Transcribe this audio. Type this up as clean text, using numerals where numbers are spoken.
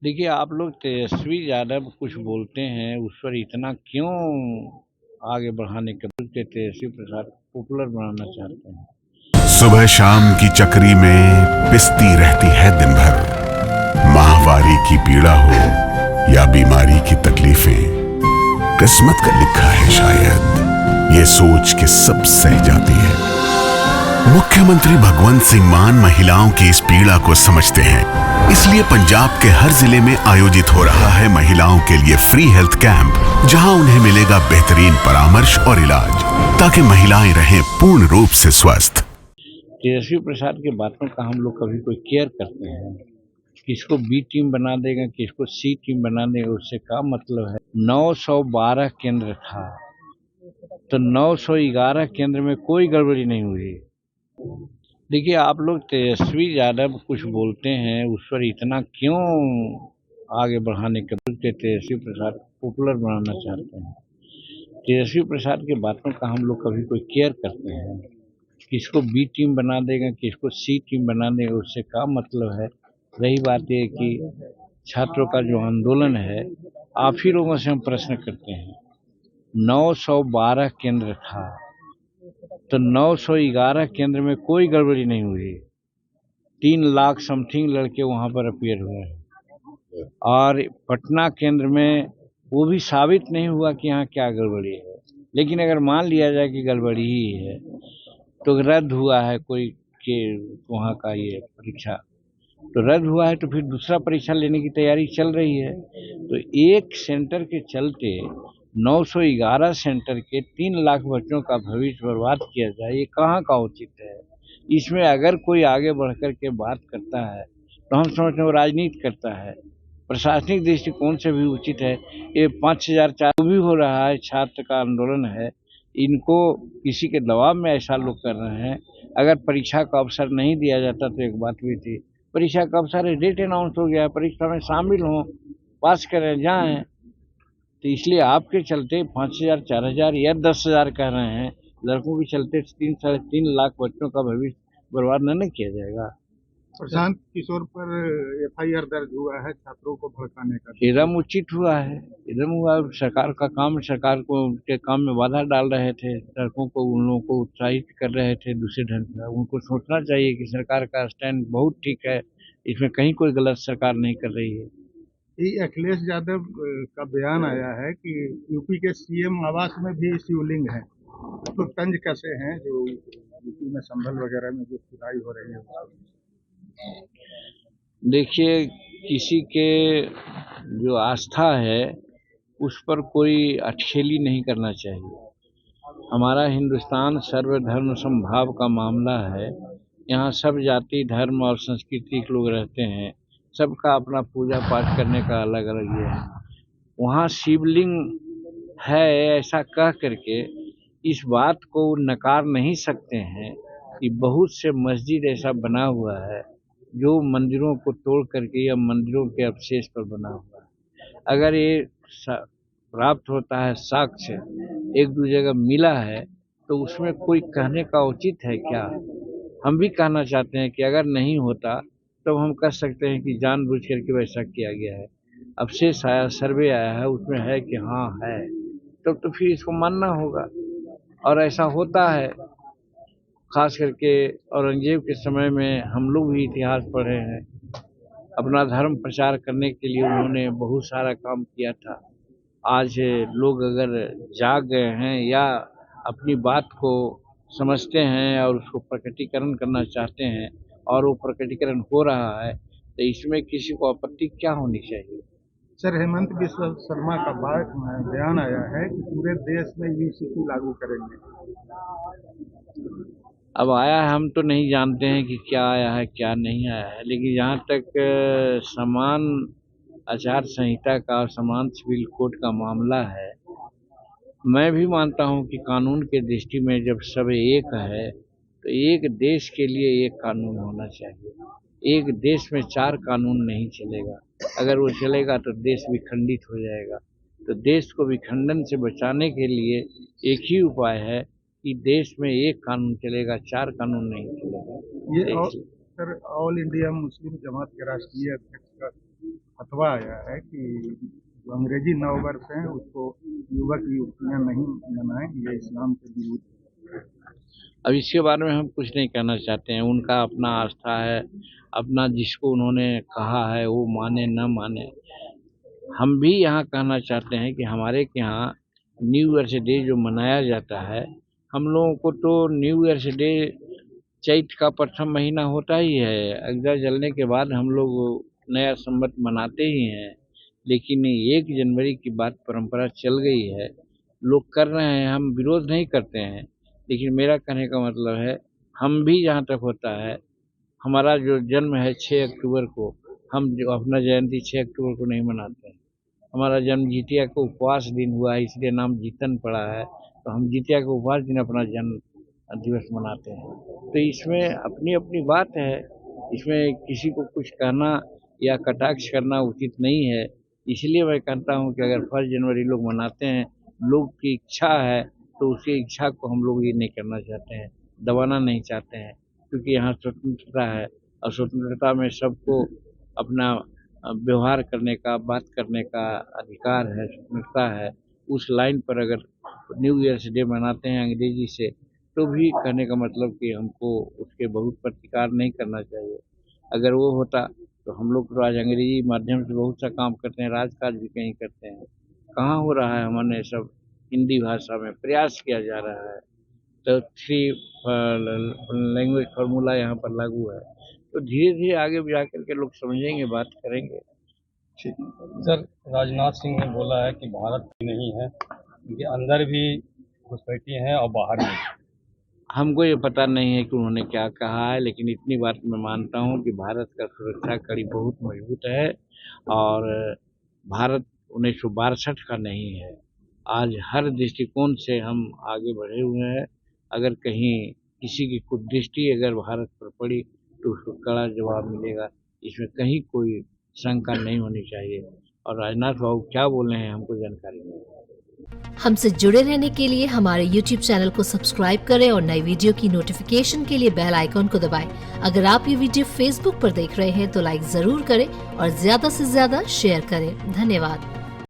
देखिए, आप लोग तेजस्वी यादव कुछ बोलते हैं, उस पर इतना क्यों आगे बढ़ाने के बोलते तेजस्वी प्रसाद पॉपुलर बनाना चाहते हैं। सुबह शाम की चक्री में पिसती रहती है दिन भर। माहवारी की पीड़ा हो या बीमारी की तकलीफें, किस्मत का लिखा है शायद, ये सोच के सब सह जाती है। मुख्यमंत्री भगवंत सिंह मान महिलाओं की इस पीड़ा को समझते हैं, इसलिए पंजाब के हर जिले में आयोजित हो रहा है महिलाओं के लिए फ्री हेल्थ कैंप, जहां उन्हें मिलेगा बेहतरीन परामर्श और इलाज, ताकि महिलाएं रहें पूर्ण रूप से स्वस्थ। तेजस्वी प्रसाद की बातों का हम लोग कभी कोई केयर करते हैं? किसको बी टीम बना देगा, किसको सी टीम बना देगा, उससे क्या मतलब है। 912 केंद्र था, तो 911 केंद्र में कोई गड़बड़ी नहीं हुई। देखिए, आप लोग तेजस्वी यादव कुछ बोलते हैं, उस पर इतना क्यों आगे बढ़ाने के बोलते तेजस्वी प्रसाद पॉपुलर बनाना चाहते हैं। तेजस्वी प्रसाद की बातों का हम लोग कभी कोई केयर करते हैं? किसको बी टीम बना देगा, किसको सी टीम बना देगा, उससे क्या मतलब है। रही बात यह कि छात्रों का जो आंदोलन है, आप ही लोगों से हम प्रश्न करते हैं। 912 केंद्र था, तो 911 केंद्र में कोई गड़बड़ी नहीं हुई। 3 लाख समथिंग लड़के वहां पर अपियर हुए हैं, और पटना केंद्र में वो भी साबित नहीं हुआ कि यहाँ क्या गड़बड़ी है। लेकिन अगर मान लिया जाए कि गड़बड़ी ही है, तो रद्द हुआ है कोई के वहाँ का ये परीक्षा, तो रद्द हुआ है, तो फिर दूसरा परीक्षा लेने की तैयारी चल रही है। तो एक सेंटर के चलते 911 सेंटर के 3 लाख बच्चों का भविष्य बर्बाद किया जाए, ये कहाँ का उचित है। इसमें अगर कोई आगे बढ़ कर के बात करता है, तो हम समझते हैं वो राजनीति करता है। प्रशासनिक दृष्टिकोण से भी उचित है। ये 5,004 भी हो रहा है, छात्र का आंदोलन है, इनको किसी के दबाव में ऐसा लोग कर रहे हैं। अगर परीक्षा का अवसर नहीं दिया जाता तो एक बात भी थी। परीक्षा का अवसर है, डेट अनाउंस हो गया है, परीक्षा में शामिल हों, पास करें, जाएं। तो इसलिए आपके चलते 5,000, 4,000 या 10,000 कह रहे हैं, लड़कों के चलते 3-3.5 लाख बच्चों का भविष्य बर्बाद न किया जाएगा। प्रशांत किशोर पर एफआईआर दर्ज हुआ है छात्रों को भड़काने का। एकदम उचित हुआ है, एकदम हुआ। सरकार का काम, सरकार को के काम में बाधा डाल रहे थे, लड़कों को, उन लोगों को उत्साहित कर रहे थे दूसरे ढंग से। उनको सोचना चाहिए कि सरकार का स्टैंड बहुत ठीक है, इसमें कहीं कोई गलत सरकार नहीं कर रही है। ये अखिलेश यादव का बयान आया है कि यूपी के सीएम आवास में भी शिवलिंग है, तो तंज कैसे हैं जो यूपी में संभल वगैरह में जो खुदाई हो रही है। देखिए, किसी के जो आस्था है उस पर कोई अटखेली नहीं करना चाहिए। हमारा हिंदुस्तान सर्वधर्म समभाव का मामला है। यहाँ सब जाति, धर्म और संस्कृति के लोग रहते हैं, सबका अपना पूजा पाठ करने का अलग अलग ये है। वहाँ शिवलिंग है ऐसा कह करके इस बात को नकार नहीं सकते हैं कि बहुत से मस्जिद ऐसा बना हुआ है जो मंदिरों को तोड़ करके या मंदिरों के अवशेष पर बना हुआ है। अगर ये प्राप्त होता है साक्ष्य, एक दो जगह मिला है, तो उसमें कोई कहने का उचित है क्या। हम भी कहना चाहते हैं कि अगर नहीं होता तो हम कह सकते हैं कि जानबूझ करके वैसा किया गया है। अवशेष आया, सर्वे आया है, उसमें है कि हाँ है, तब तो फिर इसको मानना होगा। और ऐसा होता है, खास करके औरंगजेब के समय में हम लोग भी इतिहास पढ़े हैं। अपना धर्म प्रचार करने के लिए उन्होंने बहुत सारा काम किया था। आज लोग अगर जाग गए हैं या अपनी बात को समझते हैं और उसको प्रकटीकरण करना चाहते हैं, और वो प्रकटीकरण हो रहा है, तो इसमें किसी को आपत्ति क्या होनी चाहिए। सर, हेमंत बिस्वा शर्मा का बयान आया है कि पूरे देश में यूसीसी लागू करेंगे। अब आया है, हम तो नहीं जानते हैं कि क्या आया है क्या नहीं आया है, लेकिन जहाँ तक समान आचार संहिता का और समान सिविल कोड का मामला है, मैं भी मानता हूं कि कानून के दृष्टि में जब सब एक है, तो एक देश के लिए एक कानून होना चाहिए। एक देश में 4 कानून नहीं चलेगा। अगर वो चलेगा तो देश विखंडित हो जाएगा। तो देश को विखंडन से बचाने के लिए एक ही उपाय है कि देश में एक कानून चलेगा, 4 कानून नहीं चलेगा। ये सर, ऑल इंडिया मुस्लिम जमात के राष्ट्रीय अध्यक्ष का फतवा आया है कि जो अंग्रेजी नववर्ष है उसको युवक युवतियाँ नहीं मनाएं, ये इस्लाम के विरुद्ध है। अब इसके बारे में हम कुछ नहीं कहना चाहते हैं। उनका अपना आस्था है, अपना जिसको उन्होंने कहा है वो माने न माने। हम भी यहाँ कहना चाहते हैं कि हमारे के यहाँ न्यू ईयर्स डे जो मनाया जाता है, हम लोगों को तो न्यू ईयर्स डे चैत का प्रथम महीना होता ही है। अगजा जलने के बाद हम लोग नया संवत मनाते ही हैं, लेकिन 1 जनवरी की बात परंपरा चल गई है, लोग कर रहे हैं, हम विरोध नहीं करते हैं। लेकिन मेरा कहने का मतलब है, हम भी जहाँ तक होता है, हमारा जो जन्म है 6 अक्टूबर को, हम जो अपना जयंती 6 अक्टूबर को नहीं मनाते हैं। हमारा जन्म जितिया को उपवास दिन हुआ है, इसलिए नाम जीतन पड़ा है, तो हम जितिया के उपवास दिन अपना जन्म दिवस मनाते हैं। तो इसमें अपनी अपनी बात है, इसमें किसी को कुछ कहना या कटाक्ष करना उचित नहीं है। इसलिए मैं कहता हूँ कि अगर 1 जनवरी लोग मनाते हैं, लोग की इच्छा है, तो उसकी इच्छा को हम लोग ये नहीं करना चाहते हैं, दबाना नहीं चाहते हैं, क्योंकि यहाँ स्वतंत्रता है और स्वतंत्रता में सबको अपना व्यवहार करने का, बात करने का अधिकार है, स्वतंत्रता है। उस लाइन पर अगर न्यू ईयर्स डे मनाते हैं अंग्रेजी से, तो भी कहने का मतलब कि हमको उसके बहुत प्रतिकार नहीं करना चाहिए। अगर वो होता तो हम लोग तो आज अंग्रेजी माध्यम से बहुत सा काम करते हैं, राजकाज भी कहीं करते हैं। कहाँ हो रहा है, हमने सब हिंदी भाषा में प्रयास किया जा रहा है। तो 3 लैंग्वेज फार्मूला यहाँ पर लागू है, तो धीरे धीरे आगे जा करके लोग समझेंगे, बात करेंगे। सर, राजनाथ सिंह ने बोला है कि भारत नहीं है, उनके अंदर भी घुसपैठी है और बाहर भी। हमको ये पता नहीं है कि उन्होंने क्या कहा है, लेकिन इतनी बात मैं मानता हूँ कि भारत का सुरक्षा कड़ी बहुत मजबूत है और भारत 1962 का नहीं है। आज हर दृष्टिकोण से हम आगे बढ़े हुए हैं। अगर कहीं किसी की कुदृष्टि अगर भारत पर पड़ी तो उसको कड़ा जवाब मिलेगा, इसमें कहीं कोई शंका नहीं होनी चाहिए। और राजनाथ बाबू क्या बोले हैं हमको जानकारी नहीं है। हमसे जुड़े रहने के लिए हमारे YouTube चैनल को सब्सक्राइब करें और नई वीडियो की नोटिफिकेशन के लिए बेल आइकॉन को दबाएं। अगर आप ये वीडियो Facebook पर देख रहे हैं तो लाइक जरूर करें और ज्यादा से ज्यादा शेयर करें। धन्यवाद।